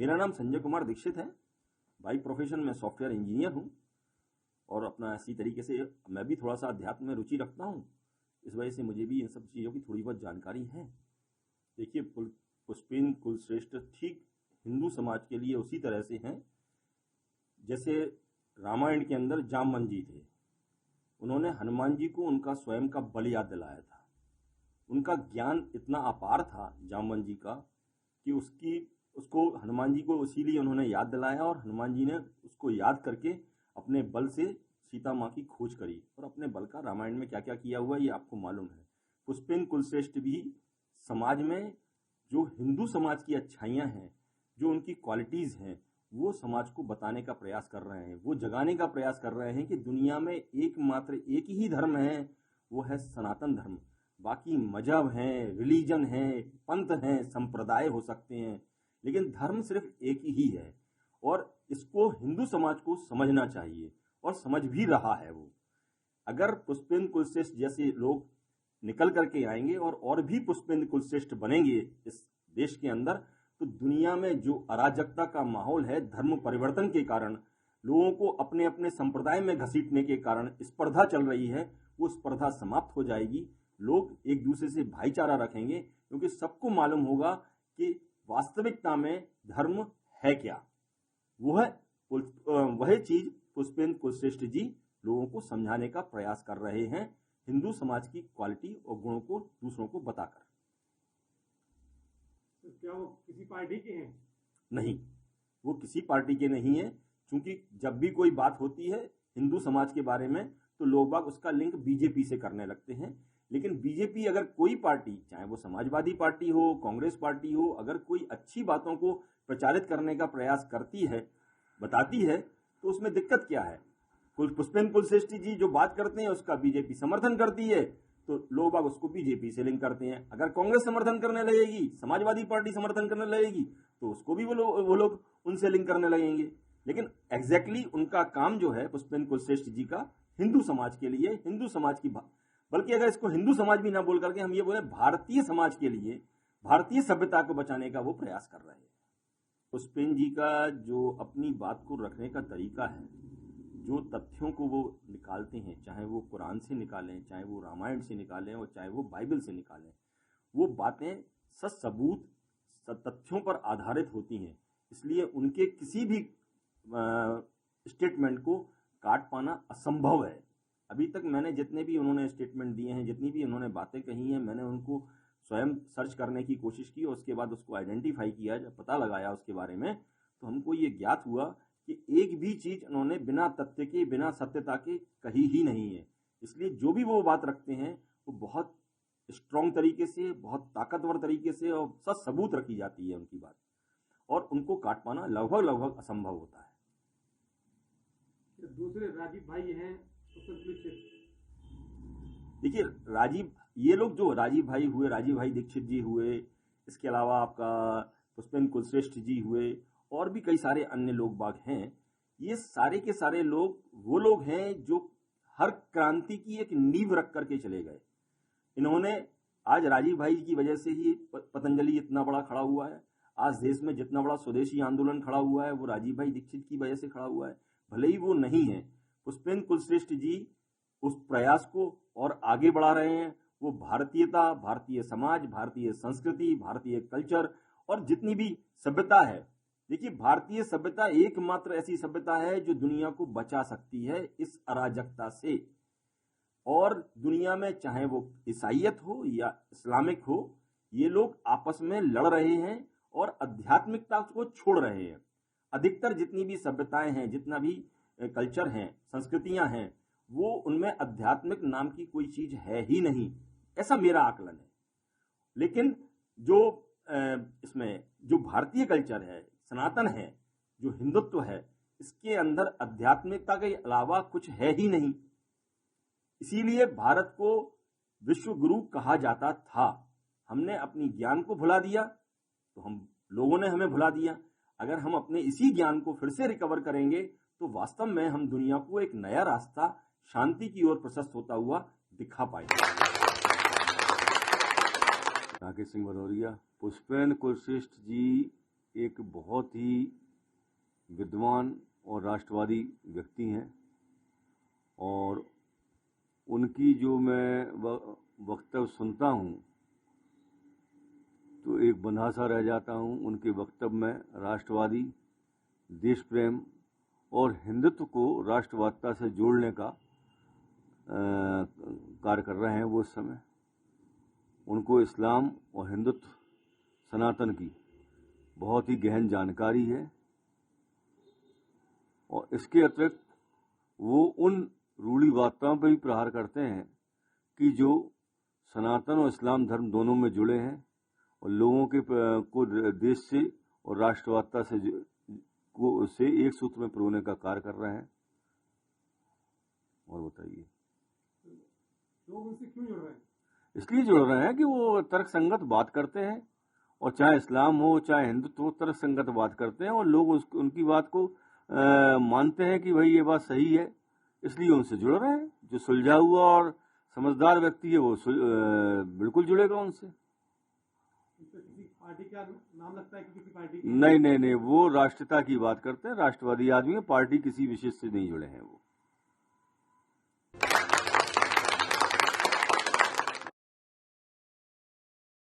मेरा नाम संजय कुमार दीक्षित है। बाई प्रोफेशन में सॉफ्टवेयर इंजीनियर हूँ और अपना इसी तरीके से मैं भी थोड़ा सा अध्यात्म में रुचि रखता हूँ। इस वजह से मुझे भी इन सब चीज़ों की थोड़ी बहुत जानकारी है। देखिए, पुष्पेन कुलश्रेष्ठ ठीक हिंदू समाज के लिए उसी तरह से हैं जैसे रामायण के अंदर जामवन जी थे। उन्होंने हनुमान जी को उनका स्वयं का बल याद दिलाया था। उनका ज्ञान इतना अपार था जामवन जी का कि उसको हनुमान जी को इसीलिए उन्होंने याद दिलाया और हनुमान जी ने उसको याद करके अपने बल से सीता माँ की खोज करी। और अपने बल का रामायण में क्या क्या किया हुआ ये आपको मालूम है। पुष्पेन कुलश्रेष्ठ भी समाज में जो हिंदू समाज की अच्छाइयाँ हैं, जो उनकी क्वालिटीज़ हैं, वो समाज को बताने का प्रयास कर रहे हैं, वो जगाने का प्रयास कर रहे हैं कि दुनिया में एकमात्र एक ही धर्म है, वो है सनातन धर्म। बाकी मजहब हैं, रिलीजन हैं, पंथ हैं, संप्रदाय हो सकते हैं, लेकिन धर्म सिर्फ एक ही है। और इसको हिंदू समाज को समझना चाहिए और समझ भी रहा है वो। अगर पुष्पेन कुलश्रेष्ठ जैसे लोग निकल करके आएंगे और भी पुष्पेन कुलश्रेष्ठ बनेंगे इस देश के अंदर, तो दुनिया में जो अराजकता का माहौल है, धर्म परिवर्तन के कारण, लोगों को अपने अपने संप्रदाय में घसीटने के कारण स्पर्धा चल रही है, वो स्पर्धा समाप्त हो जाएगी। लोग एक दूसरे से भाईचारा रखेंगे क्योंकि सबको मालूम होगा कि वास्तविकता में धर्म है क्या। वह चीज पुष्पेन कुलश्रेष्ठ जी लोगों को समझाने का प्रयास कर रहे हैं, हिंदू समाज की क्वालिटी और गुणों को दूसरों को बताकर। तो क्या वो किसी पार्टी के हैं? नहीं, वो किसी पार्टी के नहीं है। क्योंकि जब भी कोई बात होती है हिंदू समाज के बारे में तो लोग बाग उसका लिंक बीजेपी से करने लगते हैं। लेकिन बीजेपी अगर कोई पार्टी, चाहे वो समाजवादी पार्टी हो, कांग्रेस पार्टी हो, अगर कोई अच्छी बातों को प्रचारित करने का प्रयास करती है, बताती है, तो उसमें दिक्कत क्या है। पुष्पेन कुलश्रेष्ठ जी जो बात करते हैं उसका बीजेपी समर्थन करती है तो लोग बाग उसको बीजेपी से लिंक करते हैं। अगर कांग्रेस समर्थन करने लगेगी, समाजवादी पार्टी समर्थन करने लगेगी, तो उसको भी वो लोग उनसे लिंक करने लगेंगे। लेकिन एग्जैक्टली उनका काम जो है पुष्पेन कुलश्रेष्ठ जी का हिंदू समाज के लिए, हिंदू समाज की, बल्कि अगर इसको हिंदू समाज भी ना बोल करके हम ये बोले भारतीय समाज के लिए, भारतीय सभ्यता को बचाने का वो प्रयास कर रहे हैं। पुष्पेन जी का जो अपनी बात को रखने का तरीका है, जो तथ्यों को वो निकालते हैं, चाहे वो कुरान से निकालें, चाहे वो रामायण से निकालें और चाहे वो बाइबल से निकालें, वो बातें सबूत तथ्यों पर आधारित होती हैं। इसलिए उनके किसी भी स्टेटमेंट को काट पाना असंभव है। अभी तक मैंने जितने भी उन्होंने स्टेटमेंट दिए हैं, जितनी भी उन्होंने बातें कही हैं, मैंने उनको स्वयं सर्च करने की कोशिश की और उसके बाद उसको आइडेंटिफाई किया, जब पता लगाया उसके बारे में, तो हमको ये ज्ञात हुआ कि एक भी चीज उन्होंने बिना तथ्य के, बिना सत्यता के कही ही नहीं है। इसलिए जो भी वो बात रखते हैं वो बहुत स्ट्रॉन्ग तरीके से, बहुत ताकतवर तरीके से और सच सबूत रखी जाती है उनकी बात, और उनको काट पाना लगभग असंभव होता है। दूसरे राजीव भाई हैं, देखिए राजीव, ये लोग जो राजीव भाई हुए, राजीव भाई दीक्षित जी हुए, इसके अलावा आपका पुष्पेन कुलश्रेष्ठ जी हुए, और भी कई सारे अन्य लोग बाग हैं। ये सारे के सारे लोग वो लोग हैं जो हर क्रांति की एक नींव रख करके चले गए। इन्होंने, आज राजीव भाई की वजह से ही पतंजलि इतना बड़ा खड़ा हुआ है। आज देश में जितना बड़ा स्वदेशी आंदोलन खड़ा हुआ है वो राजीव भाई दीक्षित की वजह से खड़ा हुआ है। भले ही वो नहीं है, पुष्पेन कुलश्रेष्ठ जी उस प्रयास को और आगे बढ़ा रहे हैं। वो भारतीयता, भारतीय समाज, भारतीय संस्कृति, भारतीय कल्चर और जितनी भी सभ्यता है, देखिए भारतीय सभ्यता एकमात्र ऐसी सभ्यता है जो दुनिया को बचा सकती है इस अराजकता से। और दुनिया में चाहे वो ईसाईयत हो या इस्लामिक हो, ये लोग आपस में लड़ रहे हैं और आध्यात्मिकता को छोड़ रहे हैं। अधिकतर जितनी भी सभ्यताएं हैं, जितना भी कल्चर हैं, संस्कृतियां हैं, वो उनमें आध्यात्मिक नाम की कोई चीज है ही नहीं, ऐसा मेरा आकलन है। लेकिन जो इसमें जो भारतीय कल्चर है, सनातन है, जो हिंदुत्व है, इसके अंदर आध्यात्मिकता के अलावा कुछ है ही नहीं। इसीलिए भारत को विश्व गुरु कहा जाता था। हमने अपनी ज्ञान को भुला दिया तो हम लोगों ने हमें भुला दिया। अगर हम अपने इसी ज्ञान को फिर से रिकवर करेंगे तो वास्तव में हम दुनिया को एक नया रास्ता शांति की ओर प्रशस्त होता हुआ दिखा पाएंगे। राकेश सिंह भदौरिया। पुष्पेन कुलश्रेष्ठ जी एक बहुत ही विद्वान और राष्ट्रवादी व्यक्ति हैं और उनकी जो मैं वक्तव्य सुनता हूं तो एक बंधा सा रह जाता हूं। उनके वक्तव्य में राष्ट्रवादी, देश प्रेम और हिंदुत्व को राष्ट्रवादिता से जोड़ने का कार्य कर रहे हैं वो इस समय। उनको इस्लाम और हिंदुत्व सनातन की बहुत ही गहन जानकारी है और इसके अतिरिक्त वो उन रूढ़िवादिताओं पर भी प्रहार करते हैं कि जो सनातन और इस्लाम धर्म दोनों में जुड़े हैं और लोगों के को देश से और राष्ट्रवादिता से एक सूत्र में पिरोने का कार्य कर रहे हैं। और बताइए लोग उनसे क्यों जुड़ रहे हैं? इसलिए जुड़ रहे हैं कि वो तर्कसंगत बात करते हैं और चाहे इस्लाम हो चाहे हिंदुत्व हो तर्कसंगत बात करते हैं और लोग उनकी बात को मानते हैं कि भाई ये बात सही है, इसलिए उनसे जुड़ रहे हैं। जो सुलझा हुआ और समझदार व्यक्ति है वो बिल्कुल जुड़ेगा उनसे। किसी पार्टी का नाम लगता है कि किसी पार्टी नहीं, वो राष्ट्रीयता की बात करते हैं, राष्ट्रवादी आदमी है, पार्टी किसी विशेष से नहीं जुड़े हैं वो।